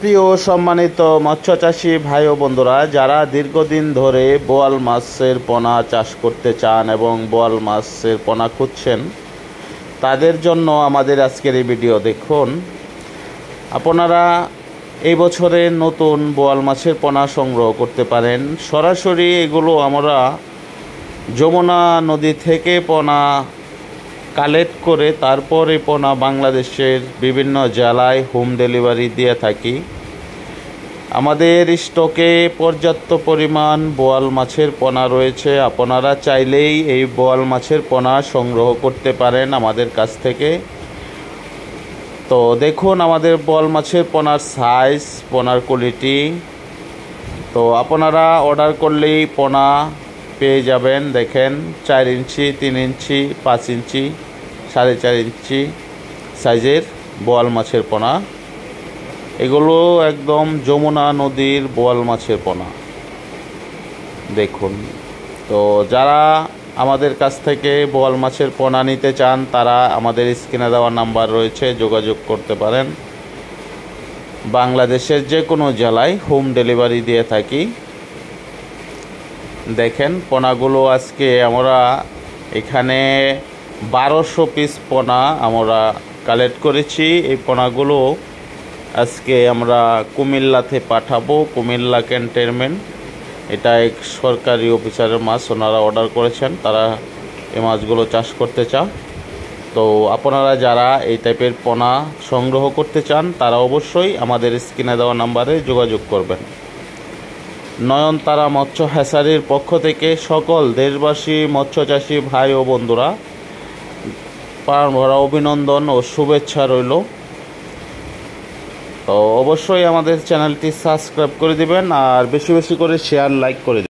প্রিয় সম্মানিত মৎস্যচাষী ভাই ও বন্ধুরা, যারা দীর্ঘদিন ধরে বোয়াল মাছের পোনা চাষ করতে চান এবং বোয়াল মাছের পোনা খুঁজছেন, তাদের জন্য আমাদের আজকের এই ভিডিও দেখুন। আপনারা এই বছরের নতুন বোয়াল মাছের পোনা সংগ্রহ করতে পারেন। সরাসরি এগুলো আমরা যমুনা নদী থেকে পোনা কালেক্ট করে তারপর এই পোনা বাংলাদেশের বিভিন্ন জেলায় হোম ডেলিভারি দিয়ে থাকি। আমাদের স্টকে পর্যাপ্ত পরিমাণ বোয়াল মাছের পোনা রয়েছে। আপনারা চাইলেই এই বোয়াল মাছের পোনা সংগ্রহ করতে পারেন আমাদের কাছ থেকে। তো দেখুন আমাদের বোয়াল মাছের পোনার সাইজ, পোনার কোয়ালিটি। তো আপনারা অর্ডার করলেই পোনা পেয়ে যাবেন। দেখেন 4 ইঞ্চি, 3 ইঞ্চি, 5 ইঞ্চি, 4.5 ইঞ্চি সাইজের বোয়াল মাছের পোনা। এগুলো একদম যমুনা নদীর বোয়াল মাছের পোনা। দেখুন, তো যারা আমাদের কাছ থেকে বোয়াল মাছের পোনা নিতে চান তারা আমাদের স্ক্রিনে দেওয়া নাম্বার রয়েছে, যোগাযোগ করতে পারেন। বাংলাদেশের যে কোনো জেলায় হোম ডেলিভারি দিয়ে থাকি। দেখেন পোনাগুলো আজকে আমরা এখানে 1200 পিস পোনা আমরা কালেক্ট করেছি। এই পোনাগুলো আজকে আমরা কুমিল্লাতে পাঠাবো। কুমিল্লা ক্যান্টনমেন্ট, এটা এক সরকারি অফিসারের মাছ, ওনারা অর্ডার করেছেন, তারা এই মাছগুলো চাষ করতে চান। তো আপনারা যারা এই টাইপের পোনা সংগ্রহ করতে চান তারা অবশ্যই আমাদের স্ক্রিনে দেওয়া নাম্বারে যোগাযোগ করবেন। নয়নতারা মৎস্য হ্যাচারির পক্ষ থেকে সকল দেশবাসী মৎস্যচাষী ভাই ও বন্ধুরা প্রাণ ভরা অভিনন্দন ও শুভেচ্ছা রইল। তো অবশ্যই আমাদের চ্যানেলটি সাবস্ক্রাইব করে দিবেন আর বেশি বেশি করে শেয়ার, লাইক করে দিবেন।